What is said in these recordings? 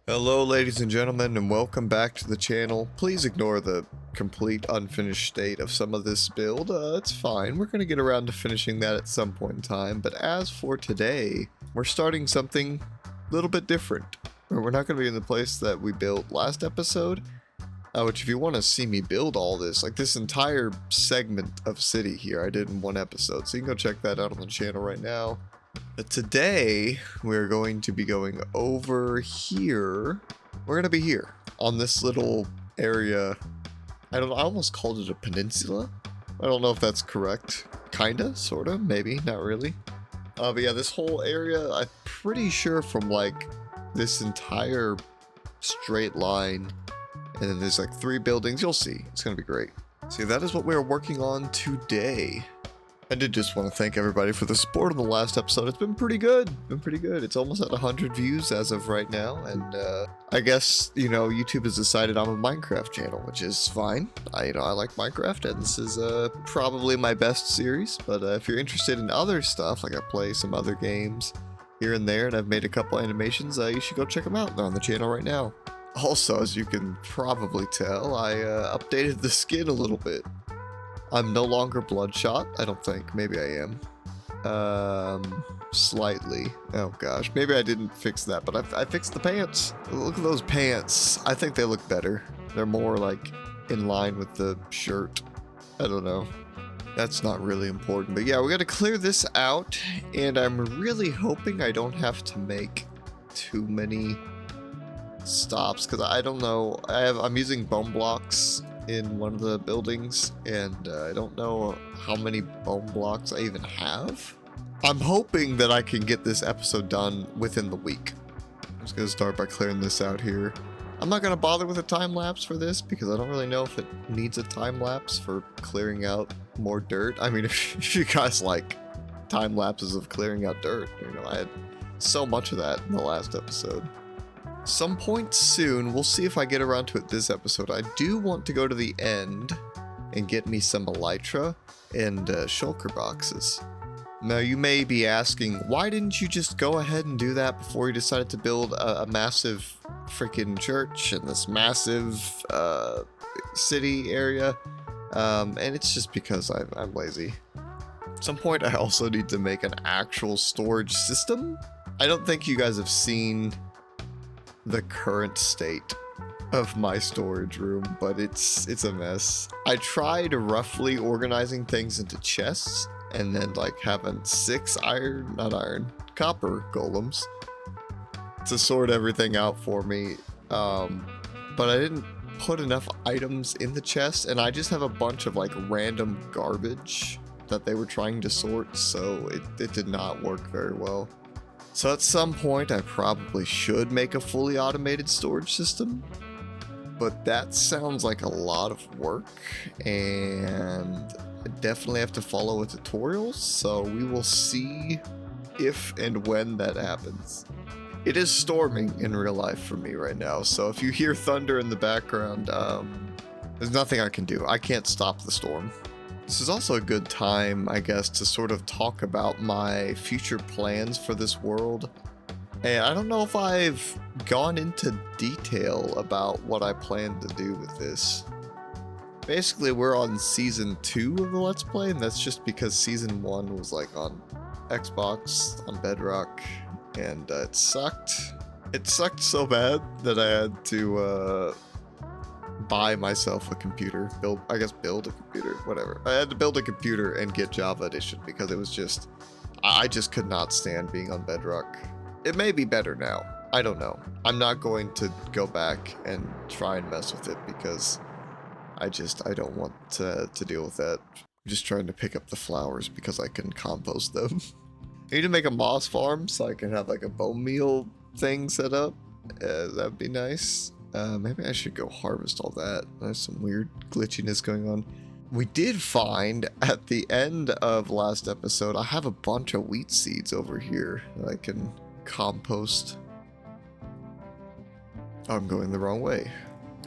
Hello ladies and gentlemen, and welcome back to the channel. Please ignore the complete unfinished state of some of this build. It's fine, we're going to get around to finishing that at some point in time, but as for today, we're starting something a little bit different. We're not going to be in the place that we built last episode, which if you want to see me build all this, like this entire segment of city here I did in one episode, so you can go check that out on the channel right now. But today, we're going to be going over here. We're going to be here on this little area. I almost called it a peninsula. I don't know if that's correct. Kinda, sorta, maybe, not really. But yeah, this whole area, I'm pretty sure from like this entire straight line. And then there's like 3 buildings. You'll see. It's going to be great. So that is what we're working on today. I did just want to thank everybody for the support on the last episode. It's been pretty good. It's almost at 100 views as of right now. And I guess, you know, YouTube has decided I'm a Minecraft channel, which is fine. I like Minecraft, and this is probably my best series. But if you're interested in other stuff, like I play some other games here and there, and I've made a couple animations, you should go check them out. They're on the channel right now. Also, as you can probably tell, I updated the skin a little bit. I'm no longer bloodshot, I don't think. Maybe I am. Slightly. Oh gosh, maybe I didn't fix that, but I fixed the pants. Look at those pants. I think they look better. They're more like in line with the shirt. I don't know. That's not really important, but yeah, we gotta clear this out, and I'm really hoping I don't have to make too many stops, because I don't know. I'm using bone blocks in one of the buildings, and I don't know how many bone blocks I even have. I'm hoping that I can get this episode done within the week. I'm just gonna start by clearing this out here. I'm not gonna bother with a time lapse for this because I don't really know if it needs a time lapse for clearing out more dirt. I mean, if you guys like time lapses of clearing out dirt, you know, I had so much of that in the last episode. Some point soon, we'll see if I get around to it this episode. I do want to go to the end and get me some elytra and shulker boxes. Now you may be asking, why didn't you just go ahead and do that before you decided to build a massive freaking church in this massive city area? And it's just because I'm lazy. At some point I also need to make an actual storage system. I don't think you guys have seen the current state of my storage room, but it's a mess. I tried roughly organizing things into chests and then like having 6 copper golems to sort everything out for me, but I didn't put enough items in the chest, and I just have a bunch of like random garbage that they were trying to sort, so it did not work very well. So at some point, I probably should make a fully automated storage system, but that sounds like a lot of work, and I definitely have to follow a tutorial, so we will see if and when that happens. It is storming in real life for me right now, so if you hear thunder in the background, there's nothing I can do. I can't stop the storm. This is also a good time, I guess, to sort of talk about my future plans for this world. And I don't know if I've gone into detail about what I plan to do with this. Basically, we're on Season 2 of the Let's Play, and that's just because Season 1 was like on Xbox, on Bedrock, and it sucked. It sucked so bad that I had to, buy myself a computer, build a computer, whatever. I had to build a computer and get Java Edition because it was just, I just could not stand being on Bedrock. It may be better now. I don't know. I'm not going to go back and try and mess with it because I don't want to deal with that. I'm just trying to pick up the flowers because I can compost them. I need to make a moss farm so I can have like a bone meal thing set up. That'd be nice. Maybe I should go harvest all that. There's some weird glitchiness going on. We did find at the end of last episode, I have a bunch of wheat seeds over here that I can compost. Oh, I'm going the wrong way.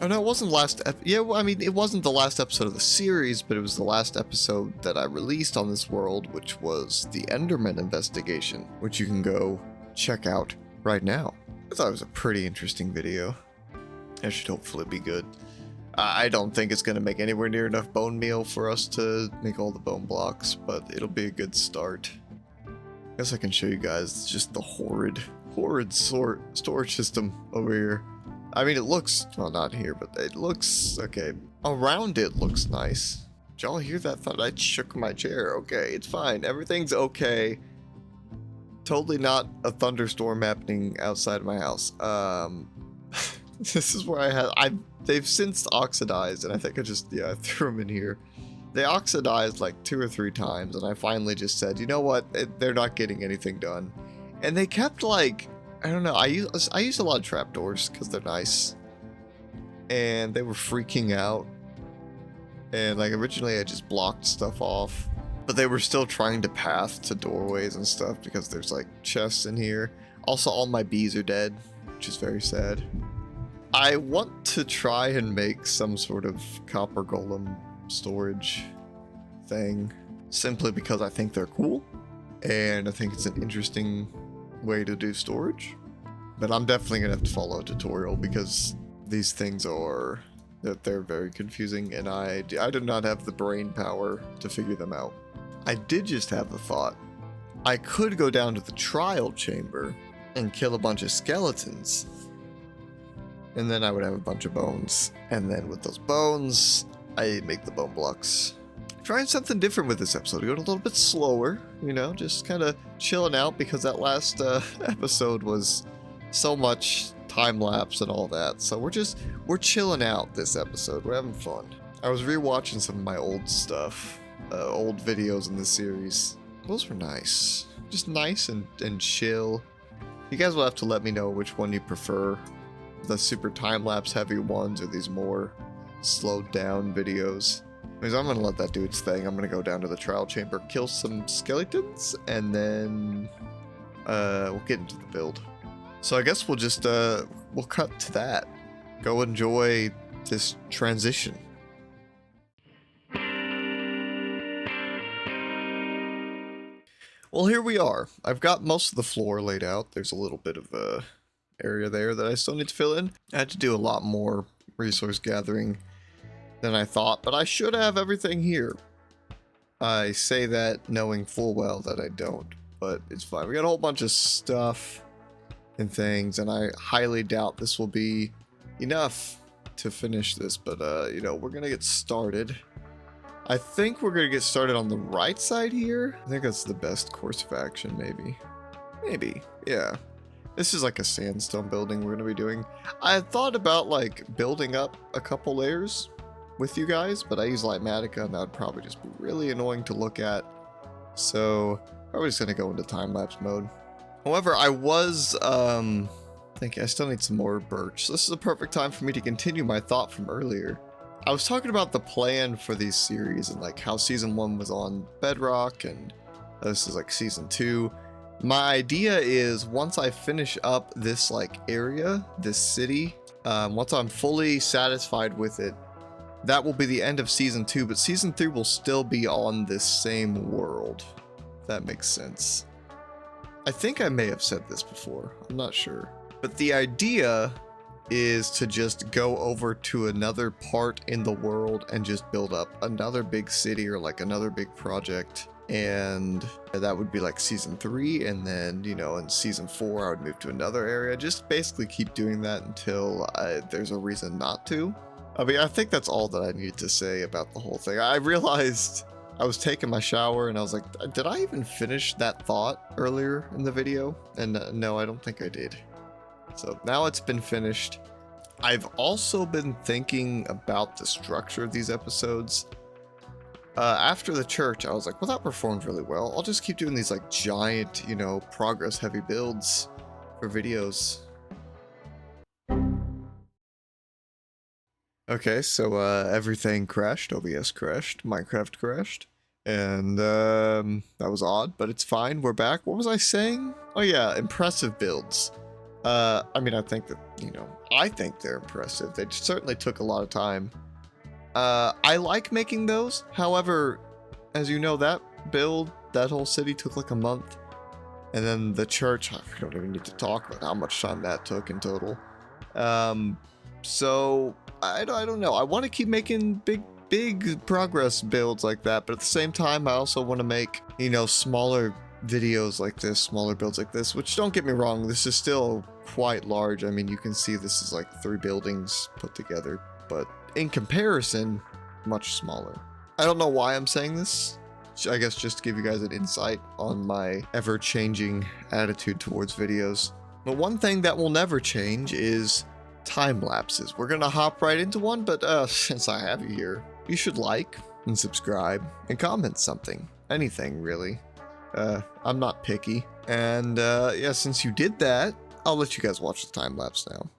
Oh no, it wasn't yeah, well, I mean, it wasn't the last episode of the series, but it was the last episode that I released on this world, which was the Enderman investigation, which you can go check out right now. I thought it was a pretty interesting video. It should hopefully be good. I don't think it's going to make anywhere near enough bone meal for us to make all the bone blocks, but it'll be a good start. I guess I can show you guys just the horrid storage system over here. I mean, it looks, well, not here, but it looks, okay, around it looks nice. Did y'all hear that? Thought I shook my chair. Okay, it's fine. Everything's okay. Totally not a thunderstorm happening outside of my house. This is where they've since oxidized, and I think I just, yeah, I threw them in here. They oxidized like 2 or 3 times, and I finally just said, you know what, they're not getting anything done. And they kept like, I don't know, I use a lot of trapdoors because they're nice. And they were freaking out. And like originally I just blocked stuff off, but they were still trying to path to doorways and stuff because there's like chests in here. Also, all my bees are dead, which is very sad. I want to try and make some sort of copper golem storage thing, simply because I think they're cool and I think it's an interesting way to do storage. But I'm definitely gonna have to follow a tutorial because these things are, they're very confusing, and I do not have the brain power to figure them out. I did just have the thought, I could go down to the trial chamber and kill a bunch of skeletons, and then I would have a bunch of bones, and then with those bones I make the bone blocks. Trying something different with this episode, going a little bit slower, you know, just kind of chilling out because that last episode was so much time lapse and all that. So we're chilling out this episode. We're having fun. I was rewatching some of my old stuff, old videos in the series. Those were nice, just nice and chill. You guys will have to let me know which one you prefer, the super time lapse heavy ones or these more slowed down videos. Because I'm gonna let that do its thing. I'm gonna go down to the trial chamber, kill some skeletons, and then we'll get into the build. So I guess we'll just we'll cut to that. Go enjoy this transition. Well, here we are. I've got most of the floor laid out. There's a little bit of a area there that I still need to fill in. I had to do a lot more resource gathering than I thought, but I should have everything here. I say that knowing full well that I don't, but it's fine. We got a whole bunch of stuff and things, and I highly doubt this will be enough to finish this, but you know, we're gonna get started. I think we're gonna get started on the right side here. I think that's the best course of action, maybe, yeah. This is like a sandstone building we're gonna be doing. I had thought about like building up a couple layers with you guys, but I use Lightmatica and that would probably just be really annoying to look at. So probably just gonna go into time-lapse mode. However, I was thinking I still need some more birch. So this is a perfect time for me to continue my thought from earlier. I was talking about the plan for these series and like how season 1 was on Bedrock and this is like season 2. My idea is once I finish up this like area, this city, once I'm fully satisfied with it, that will be the end of season 2, but season 3 will still be on this same world. If that makes sense. I think I may have said this before, I'm not sure. But the idea is to just go over to another part in the world and just build up another big city or like another big project. And that would be like season 3, and then, you know, in season 4 I would move to another area. Just basically keep doing that until there's a reason not to. I mean, I think that's all that I need to say about the whole thing. I realized I was taking my shower and I was like, did I even finish that thought earlier in the video? And no, I don't think I did. So now it's been finished. I've also been thinking about the structure of these episodes. After the church, I was like, well, that performed really well. I'll just keep doing these like giant, you know, progress heavy builds for videos. Okay, so everything crashed, OBS crashed, Minecraft crashed, and that was odd, but it's fine, we're back. What was I saying? Oh yeah, impressive builds. I mean, I think that, you know, I think they're impressive. They certainly took a lot of time. I like making those, however, as you know, that build, that whole city took like a month, And then the church, I don't even need to talk about how much time that took in total. So I don't know. I want to keep making big progress builds like that, but at the same time, I also want to make, you know, smaller videos like this, smaller builds like this, which, don't get me wrong, this is still quite large. I mean, you can see this is like 3 buildings put together, but in comparison, much smaller. I don't know why I'm saying this. I guess just to give you guys an insight on my ever-changing attitude towards videos. But one thing that will never change is time lapses. We're gonna hop right into one, but since I have you here, you should like and subscribe and comment something. Anything, really. I'm not picky. And yeah, since you did that, I'll let you guys watch the time lapse now.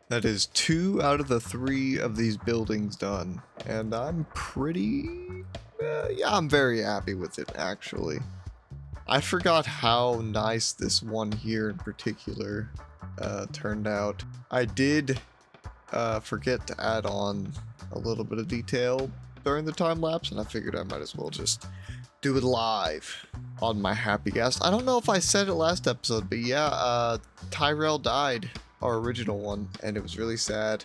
That is 2 out of the 3 of these buildings done, and I'm pretty, yeah, I'm very happy with it, actually. I forgot how nice this one here in particular turned out. I did forget to add on a little bit of detail during the time lapse, and I figured I might as well just do it live on my happy guest. I don't know if I said it last episode, but yeah, Tyrell died. Our original one, and it was really sad,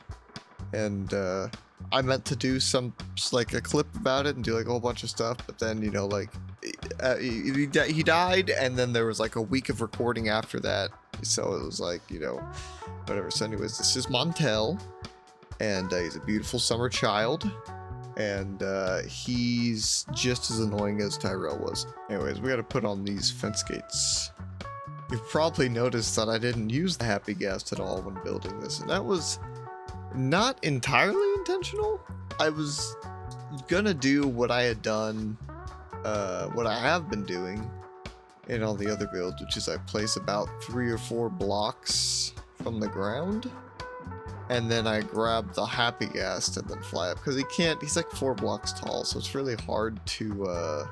and I meant to do some, like, a clip about it and do like a whole bunch of stuff, but then, you know, like, he died, and then there was like a week of recording after that, so it was like, you know, whatever. So anyways, this is Montel, and he's a beautiful summer child, and he's just as annoying as Tyrell was. Anyways, we gotta put on these fence gates. You've probably noticed that I didn't use the happy guest at all when building this, and that was not entirely intentional. I was gonna do what I had done, what I have been doing in all the other builds, which is I place about 3 or 4 blocks from the ground, and then I grab the happy guest and then fly up, because he's like 4 blocks tall, so it's really hard to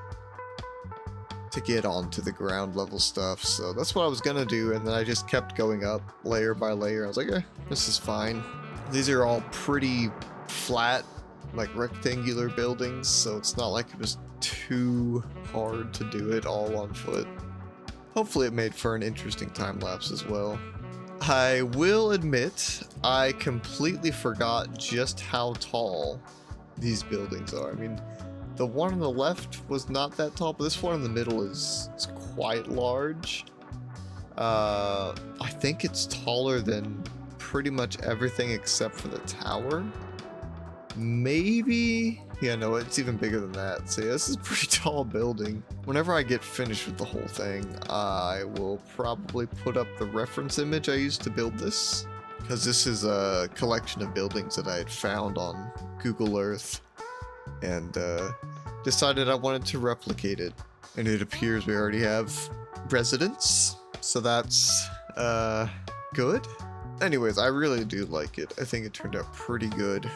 get onto the ground level stuff. So that's what I was gonna do, and then I just kept going up layer by layer. I was like, this is fine. These are all pretty flat, like rectangular buildings, so it's not like it was too hard to do it all on foot. Hopefully it made for an interesting time lapse as well. I will admit, I completely forgot just how tall these buildings are. I mean, the one on the left was not that tall, but this one in the middle is quite large. I think it's taller than pretty much everything except for the tower. Maybe? Yeah, no, it's even bigger than that. So yeah, this is a pretty tall building. Whenever I get finished with the whole thing, I will probably put up the reference image I used to build this, because this is a collection of buildings that I had found on Google Earth, and decided I wanted to replicate it. And it appears we already have residents, so that's good. Anyways, I really do like it. I think it turned out pretty good.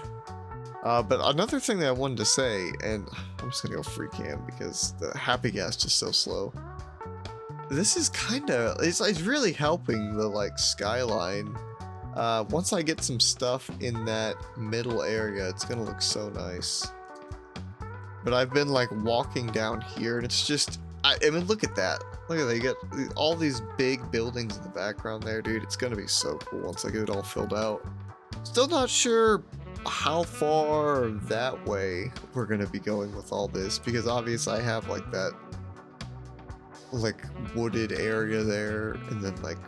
But another thing that I wanted to say, and I'm just gonna go free cam because the happy gas is so slow. This is it's really helping the like skyline. Once I get some stuff in that middle area, it's gonna look so nice. But I've been like walking down here, and it's just, I mean, look at that. Look at that. You got all these big buildings in the background there, dude. It's gonna be so cool once I get it all filled out. Still not sure how far that way we're gonna be going with all this, because obviously I have like that like wooded area there, and then like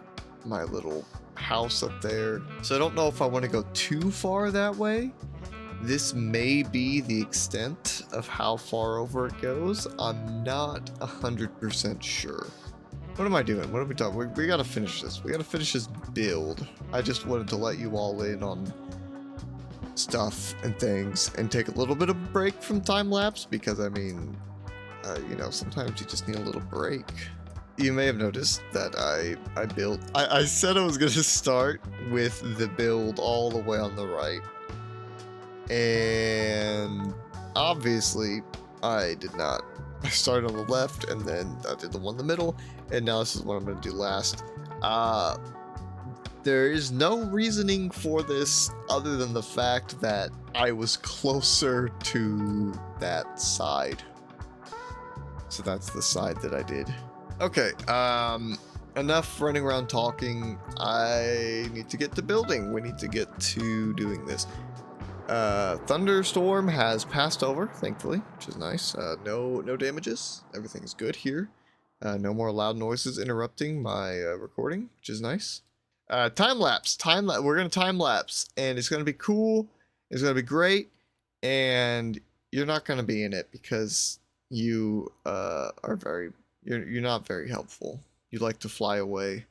my little house up there. So I don't know if I want to go too far that way. This may be the extent of how far over it goes. I'm not 100% sure. What am I doing? What are we talking? We gotta finish this. We gotta finish this build. I just wanted to let you all in on stuff and things and take a little bit of a break from time-lapse, because I mean, you know, sometimes you just need a little break. You may have noticed that I said I was going to start with the build all the way on the right. And obviously I did not. I started on the left and then I did the one in the middle, and now this is what I'm going to do last. There is no reasoning for this other than the fact that I was closer to that side. So that's the side that I did. Okay, enough running around talking. I need to get to building. We need to get to doing this. Thunderstorm has passed over, thankfully, which is nice. No damages. Everything's good here. No more loud noises interrupting my recording, which is nice. Time lapse. We're gonna time lapse, and it's gonna be cool. It's gonna be great, and you're not gonna be in it because you are very. You're not very helpful. You like to fly away,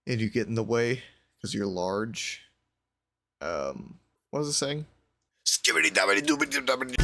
and you get in the way because you're large. What was it saying? Skibbity dabbity doobity dabbity.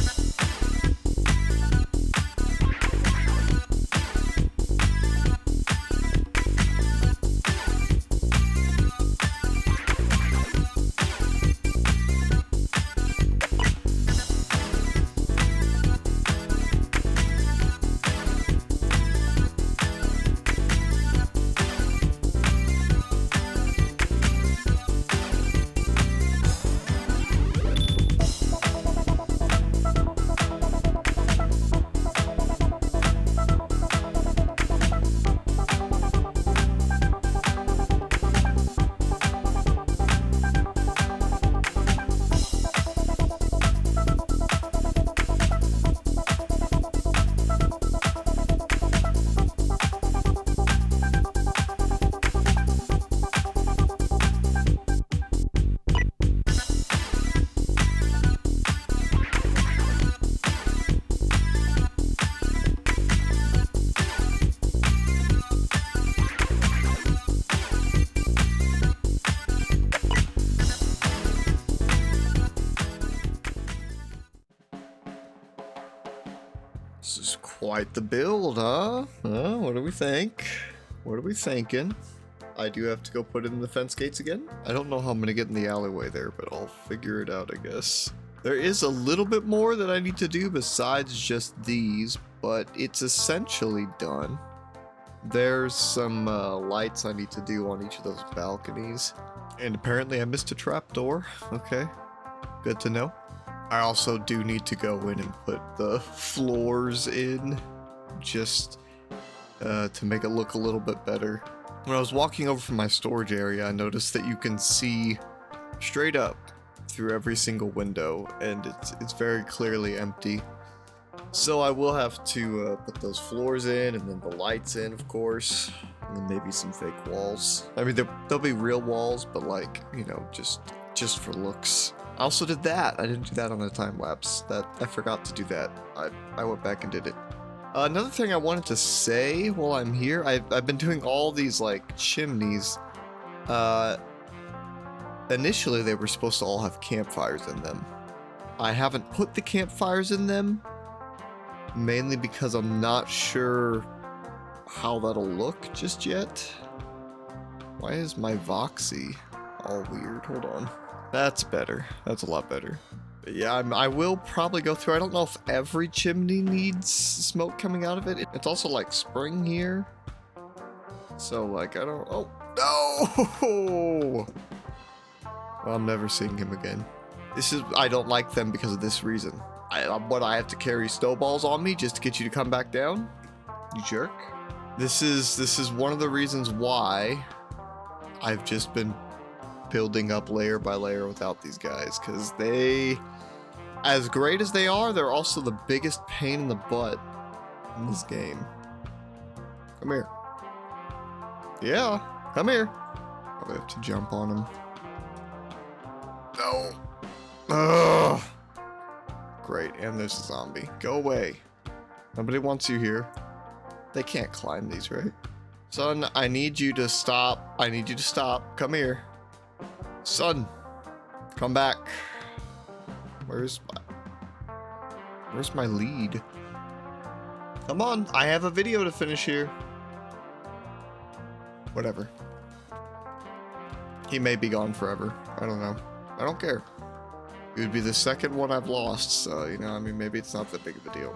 This is quite the build, huh? What do we think? What are we thinking? I do have to go put in the fence gates again. I don't know how I'm gonna get in the alleyway there, but I'll figure it out, I guess. There is a little bit more that I need to do besides just these, but it's essentially done. There's some lights I need to do on each of those balconies. And apparently I missed a trapdoor. Okay, good to know. I also do need to go in and put the floors in, just to make it look a little bit better. When I was walking over from my storage area, I noticed that you can see straight up through every single window, and it's very clearly empty. So I will have to put those floors in, and then the lights in, of course, and then maybe some fake walls. I mean, there'll be real walls, but like, you know, just for looks. I also did that. I didn't do that on the time lapse. I forgot to do that. I went back and did it. Another thing I wanted to say while I'm here, I've been doing all these like chimneys. Initially they were supposed to all have campfires in them. I haven't put the campfires in them, mainly because I'm not sure how that'll look just yet. Why is my Voxy all weird? Hold on. That's better. That's a lot better. But yeah, I will probably go through. I don't know if every chimney needs smoke coming out of it. It's also like spring here. So like, I don't... Oh, no! Well, I'm never seeing him again. I don't like them because of this reason. I have to carry snowballs on me just to get you to come back down? You jerk. This is one of the reasons why I've just been building up layer by layer without these guys, because they, as great as they are, they're also the biggest pain in the butt in this game. Come here. Yeah, come here. I have to jump on him. No. Ugh. Great, and there's a zombie. Go away. Nobody wants you here. They can't climb these, right? Son, I need you to stop. I need you to stop. Come here. Son, come back. Where's my lead? Come on, I have a video to finish here. Whatever. He may be gone forever. I don't know. I don't care. It would be the second one I've lost, so, you know, I mean, maybe it's not that big of a deal.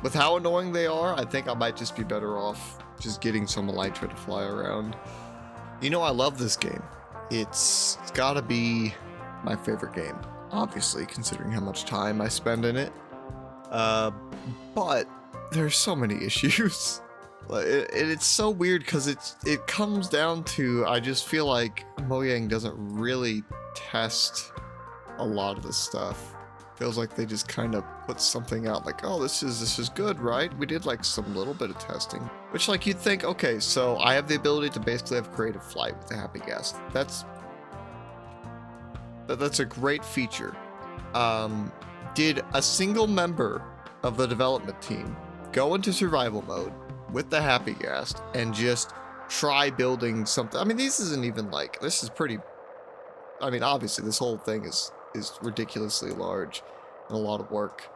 With how annoying they are, I think I might just be better off just getting some elytra to fly around. You know, I love this game. It's gotta be my favorite game, obviously, considering how much time I spend in it. But there's so many issues. It's so weird because it comes down to, I just feel like Mojang doesn't really test a lot of this stuff. Feels like they just kind of put something out like, oh, this is good, right? We did like some little bit of testing, which like you'd think, okay, so I have the ability to basically have creative flight with the Happy Gas. That's a great feature. Did a single member of the development team go into survival mode with the Happy Gas and just try building something? I mean, this isn't even like, this is pretty, I mean, obviously this whole thing is ridiculously large and a lot of work.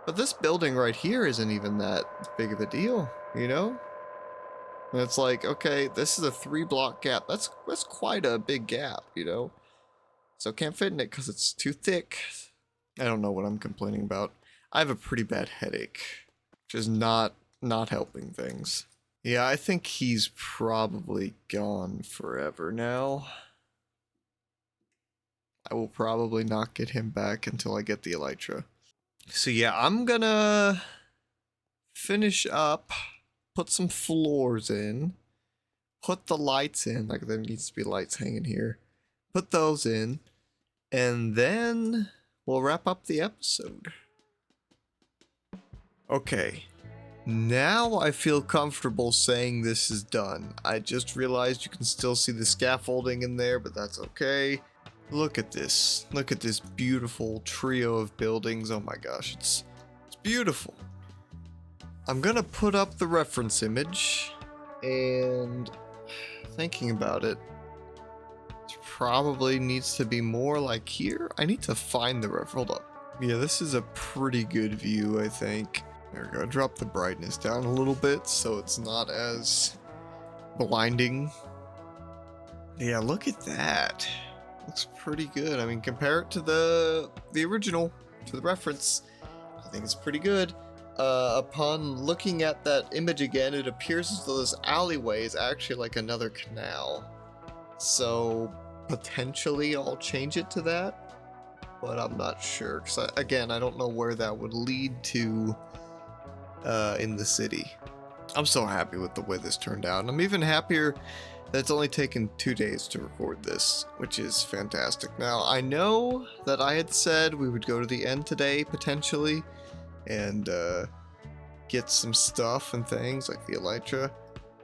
But this building right here isn't even that big of a deal, you know? And it's like, okay, this is a 3-block gap. That's quite a big gap, you know? So can't fit in it because it's too thick. I don't know what I'm complaining about. I have a pretty bad headache, which is not helping things. Yeah, I think he's probably gone forever now. I will probably not get him back until I get the elytra. So yeah, I'm gonna finish up, put some floors in, put the lights in, like there needs to be lights hanging here. Put those in, and then we'll wrap up the episode. Okay, now I feel comfortable saying this is done. I just realized you can still see the scaffolding in there, but that's okay. Look at this. Look at this beautiful trio of buildings. Oh my gosh, it's beautiful. I'm gonna put up the reference image, and thinking about it, it probably needs to be more like here. I need to find the ref. Hold up. Yeah, this is a pretty good view, I think. There we go. Drop the brightness down a little bit so it's not as blinding. Yeah, look at that. Looks pretty good. I mean, compare it to the original, to the reference. I think it's pretty good. Upon looking at that image again, it appears as though this alleyway is actually like another canal. So potentially I'll change it to that, but I'm not sure. Because again, I don't know where that would lead to in the city. I'm so happy with the way this turned out. And I'm even happier that it's only taken 2 days to record this, which is fantastic. Now, I know that I had said we would go to the end today, potentially, and get some stuff and things like the elytra,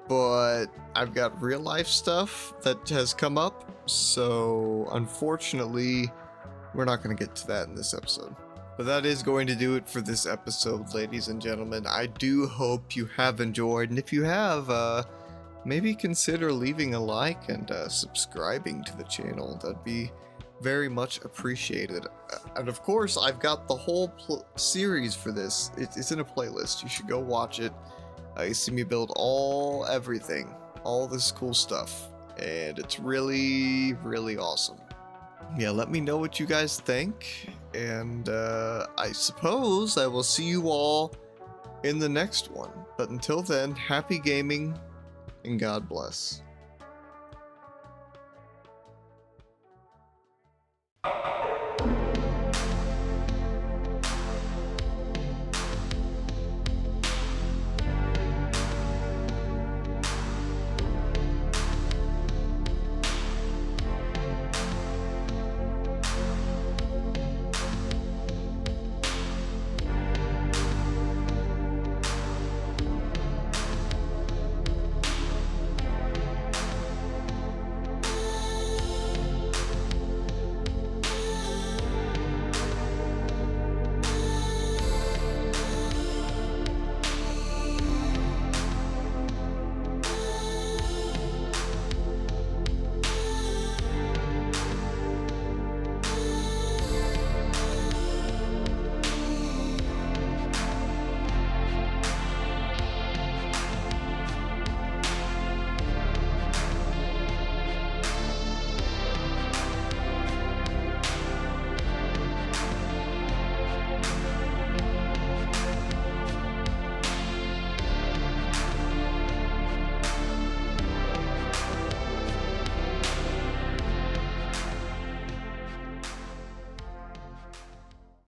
but I've got real life stuff that has come up, so unfortunately, we're not going to get to that in this episode. But that is going to do it for this episode, ladies and gentlemen. I do hope you have enjoyed, and if you have, maybe consider leaving a like and subscribing to the channel. That'd be very much appreciated. And of course, I've got the whole series for this. It's in a playlist. You should go watch it. You see me build everything, all this cool stuff, and it's really, really awesome. Yeah, let me know what you guys think, and I suppose I will see you all in the next one. But until then, happy gaming, and God bless.